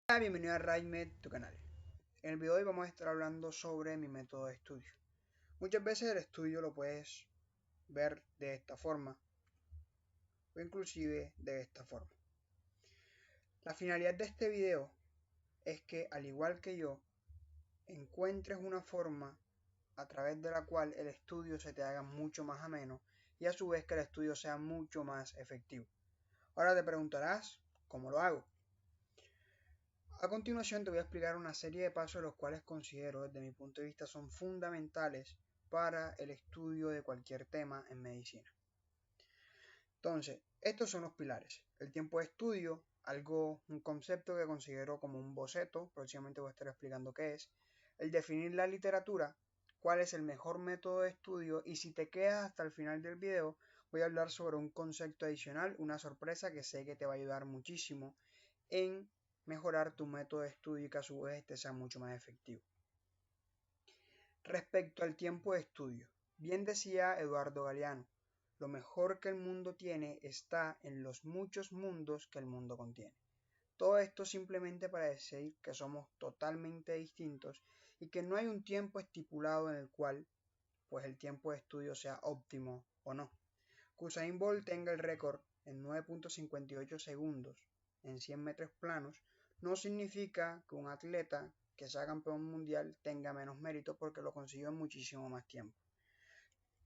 Hola, bienvenido a RaiMed, tu canal. En el video de hoy vamos a estar hablando sobre mi método de estudio. Muchas veces el estudio lo puedes ver de esta forma o inclusive de esta forma. La finalidad de este video es que, al igual que yo, encuentres una forma a través de la cual el estudio se te haga mucho más ameno y a su vez que el estudio sea mucho más efectivo. Ahora te preguntarás, ¿cómo lo hago? A continuación te voy a explicar una serie de pasos los cuales considero desde mi punto de vista son fundamentales para el estudio de cualquier tema en medicina. Entonces, estos son los pilares. El tiempo de estudio, un concepto que considero como un boceto, próximamente voy a estar explicando qué es. El definir la literatura, cuál es el mejor método de estudio, y si te quedas hasta el final del video, voy a hablar sobre un concepto adicional, una sorpresa que sé que te va a ayudar muchísimo en mejorar tu método de estudio y que a su vez este sea mucho más efectivo. Respecto al tiempo de estudio, bien decía Eduardo Galeano, lo mejor que el mundo tiene está en los muchos mundos que el mundo contiene. Todo esto simplemente para decir que somos totalmente distintos y que no hay un tiempo estipulado en el cual pues el tiempo de estudio sea óptimo o no. Que Usain Bolt tenga el récord en 9.58 segundos en 100 metros planos no significa que un atleta que sea campeón mundial tenga menos mérito porque lo consiguió en muchísimo más tiempo.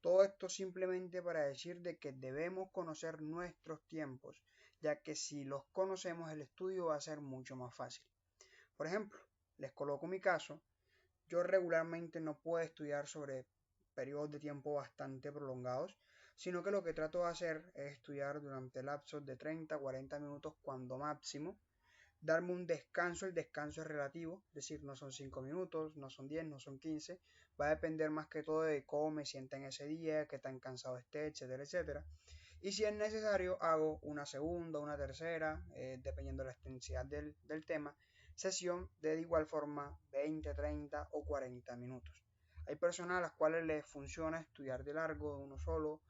Todo esto simplemente para decir de que debemos conocer nuestros tiempos, ya que si los conocemos el estudio va a ser mucho más fácil. Por ejemplo, les coloco mi caso, yo regularmente no puedo estudiar sobre periodos de tiempo bastante prolongados, sino que lo que trato de hacer es estudiar durante lapsos de 30 a 40 minutos cuando máximo, darme un descanso, el descanso es relativo, es decir, no son 5 minutos, no son 10, no son 15, va a depender más que todo de cómo me sienta en ese día, qué tan cansado esté, etcétera, etcétera. Y si es necesario, hago una segunda, una tercera, dependiendo de la extensidad del tema, sesión de igual forma 20, 30 o 40 minutos. Hay personas a las cuales les funciona estudiar de largo, de uno solo,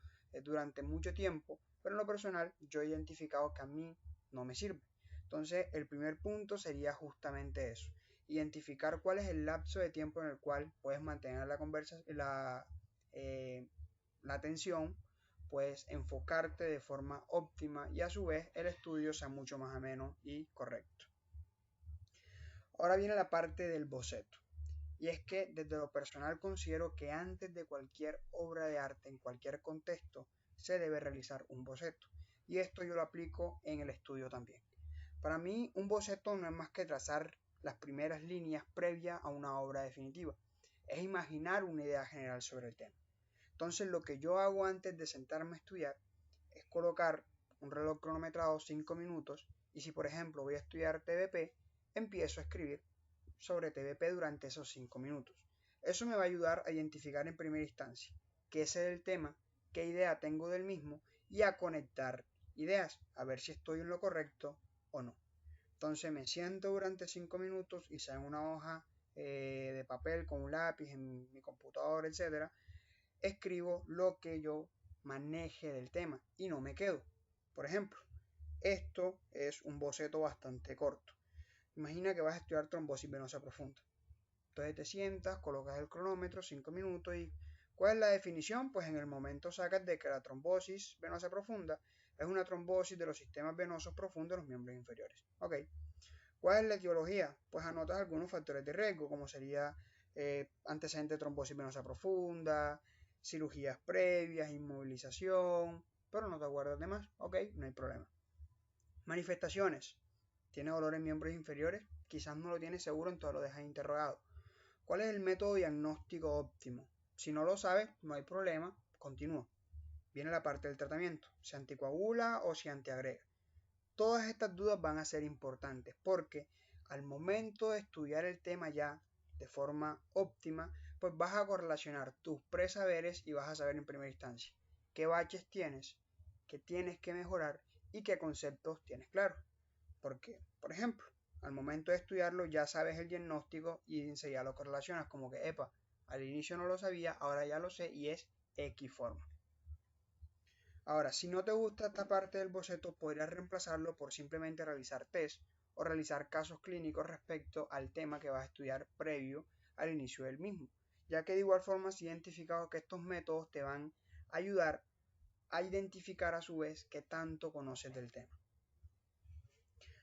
durante mucho tiempo, pero en lo personal yo he identificado que a mí no me sirve. Entonces, el primer punto sería justamente eso, identificar cuál es el lapso de tiempo en el cual puedes mantener la atención, puedes enfocarte de forma óptima y a su vez el estudio sea mucho más ameno y correcto. Ahora viene la parte del boceto. Y es que desde lo personal considero que antes de cualquier obra de arte, en cualquier contexto, se debe realizar un boceto. Y esto yo lo aplico en el estudio también. Para mí, un boceto no es más que trazar las primeras líneas previas a una obra definitiva. Es imaginar una idea general sobre el tema. Entonces, lo que yo hago antes de sentarme a estudiar es colocar un reloj cronometrado 5 minutos y si por ejemplo voy a estudiar TBP, empiezo a escribir sobre TBP durante esos 5 minutos. Eso me va a ayudar a identificar en primera instancia qué es el tema, qué idea tengo del mismo y a conectar ideas, a ver si estoy en lo correcto o no. Entonces me siento durante 5 minutos y sea en una hoja de papel con un lápiz en mi computador, etcétera, escribo lo que yo maneje del tema y no me quedo. Por ejemplo, esto es un boceto bastante corto. Imagina que vas a estudiar trombosis venosa profunda. Entonces te sientas, colocas el cronómetro, 5 minutos y ¿cuál es la definición? Pues en el momento sacas de que la trombosis venosa profunda es una trombosis de los sistemas venosos profundos de los miembros inferiores. Ok. ¿Cuál es la etiología? Pues anotas algunos factores de riesgo, como sería antecedente de trombosis venosa profunda, cirugías previas, inmovilización, pero no te acuerdas de más, ok, no hay problema. Manifestaciones. ¿Tiene dolor en miembros inferiores? Quizás no lo tiene seguro, entonces lo dejas interrogado. ¿Cuál es el método diagnóstico óptimo? Si no lo sabes, no hay problema, continúa. Viene la parte del tratamiento, si anticoagula o si antiagrega. Todas estas dudas van a ser importantes porque al momento de estudiar el tema ya de forma óptima, pues vas a correlacionar tus presaberes y vas a saber en primera instancia qué baches tienes, qué tienes que mejorar y qué conceptos tienes claros. Porque, por ejemplo, al momento de estudiarlo ya sabes el diagnóstico y enseguida lo correlacionas como que, epa, al inicio no lo sabía, ahora ya lo sé y es X forma. Ahora, si no te gusta esta parte del boceto, podrías reemplazarlo por simplemente realizar test o realizar casos clínicos respecto al tema que vas a estudiar previo al inicio del mismo, ya que de igual forma has identificado que estos métodos te van a ayudar a identificar a su vez qué tanto conoces del tema.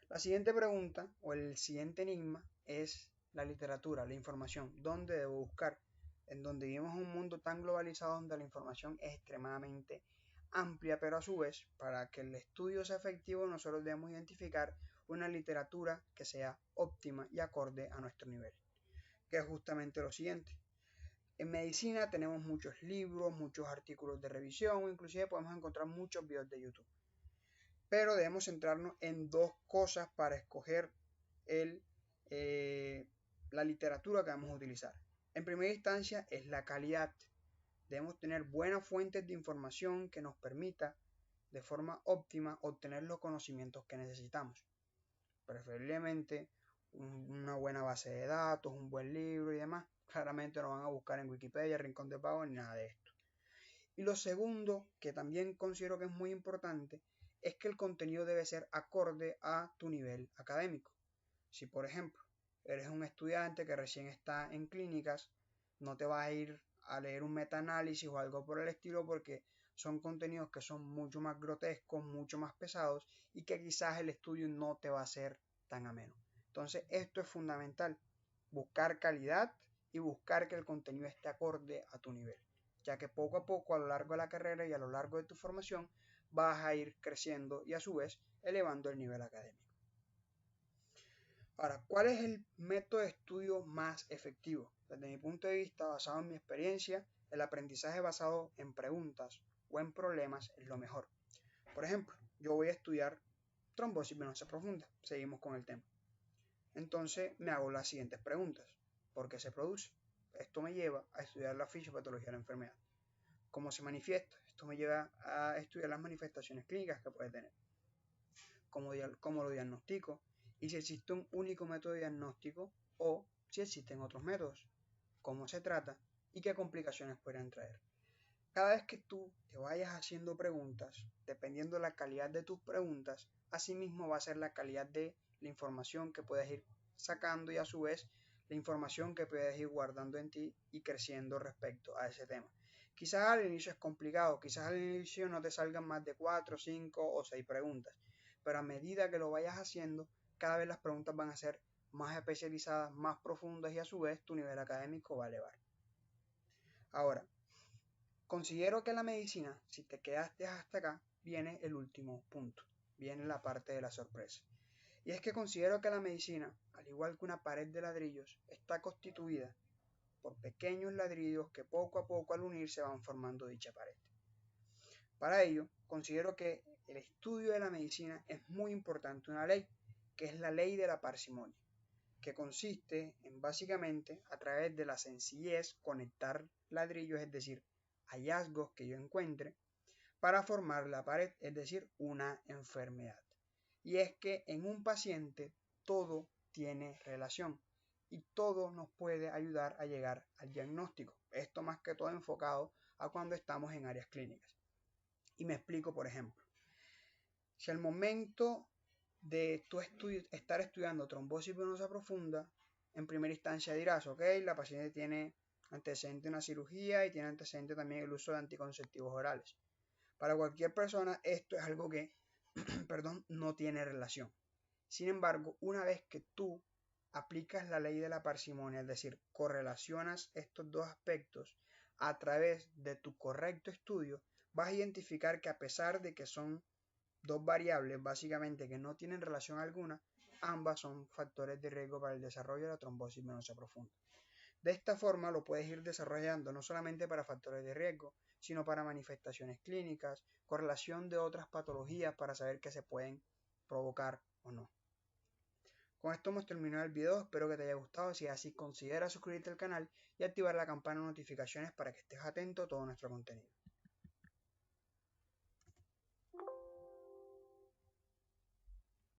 La siguiente pregunta o el siguiente enigma es la literatura, la información. ¿Dónde debo buscar? En donde vivimos un mundo tan globalizado donde la información es extremadamente amplia, pero a su vez, para que el estudio sea efectivo, nosotros debemos identificar una literatura que sea óptima y acorde a nuestro nivel, que es justamente lo siguiente. En medicina tenemos muchos libros, muchos artículos de revisión, inclusive podemos encontrar muchos videos de YouTube. Pero debemos centrarnos en dos cosas para escoger la literatura que vamos a utilizar. En primera instancia es la calidad. Debemos tener buenas fuentes de información que nos permita de forma óptima obtener los conocimientos que necesitamos. Preferiblemente una buena base de datos, un buen libro y demás. Claramente no van a buscar en Wikipedia, Rincón de Pago, ni nada de esto. Y lo segundo, que también considero que es muy importante, es que el contenido debe ser acorde a tu nivel académico. Si, por ejemplo, eres un estudiante que recién está en clínicas, no te vas a ir a leer un metaanálisis o algo por el estilo porque son contenidos que son mucho más grotescos, mucho más pesados y que quizás el estudio no te va a ser tan ameno. Entonces, esto es fundamental, buscar calidad y buscar que el contenido esté acorde a tu nivel, ya que poco a poco a lo largo de la carrera y a lo largo de tu formación vas a ir creciendo y a su vez elevando el nivel académico. Ahora, ¿cuál es el método de estudio más efectivo? Desde mi punto de vista, basado en mi experiencia, el aprendizaje basado en preguntas o en problemas es lo mejor. Por ejemplo, yo voy a estudiar trombosis venosa profunda. Seguimos con el tema. Entonces me hago las siguientes preguntas. ¿Por qué se produce? Esto me lleva a estudiar la fisiopatología de la enfermedad. ¿Cómo se manifiesta? Esto me lleva a estudiar las manifestaciones clínicas que puede tener. ¿Cómo lo diagnostico? Y si existe un único método de diagnóstico o si existen otros métodos, cómo se trata y qué complicaciones pueden traer. Cada vez que tú te vayas haciendo preguntas, dependiendo de la calidad de tus preguntas, asimismo va a ser la calidad de la información que puedes ir sacando y a su vez la información que puedes ir guardando en ti y creciendo respecto a ese tema. Quizás al inicio es complicado, quizás al inicio no te salgan más de 4, 5 o 6 preguntas, pero a medida que lo vayas haciendo, cada vez las preguntas van a ser más especializadas, más profundas y a su vez tu nivel académico va a elevar. Ahora, considero que la medicina, si te quedaste hasta acá, viene el último punto, viene la parte de la sorpresa. Y es que considero que la medicina, al igual que una pared de ladrillos, está constituida por pequeños ladrillos que poco a poco al unirse van formando dicha pared. Para ello, considero que el estudio de la medicina es muy importante una ley, que es la ley de la parsimonia, que consiste en básicamente a través de la sencillez conectar ladrillos, es decir, hallazgos que yo encuentre, para formar la pared, es decir, una enfermedad. Y es que en un paciente todo tiene relación y todo nos puede ayudar a llegar al diagnóstico. Esto más que todo enfocado a cuando estamos en áreas clínicas. Y me explico, por ejemplo, si al momento de tú estar estudiando trombosis venosa profunda, en primera instancia dirás, ok, la paciente tiene antecedente de una cirugía y tiene antecedente también el uso de anticonceptivos orales. Para cualquier persona esto es algo que no tiene relación. Sin embargo, una vez que tú aplicas la ley de la parsimonia, es decir, correlacionas estos dos aspectos a través de tu correcto estudio, vas a identificar que a pesar de que son dos variables básicamente que no tienen relación alguna, ambas son factores de riesgo para el desarrollo de la trombosis venosa profunda. De esta forma lo puedes ir desarrollando no solamente para factores de riesgo, sino para manifestaciones clínicas, correlación de otras patologías para saber qué se pueden provocar o no. Con esto hemos terminado el video, espero que te haya gustado, si es así considera suscribirte al canal y activar la campana de notificaciones para que estés atento a todo nuestro contenido.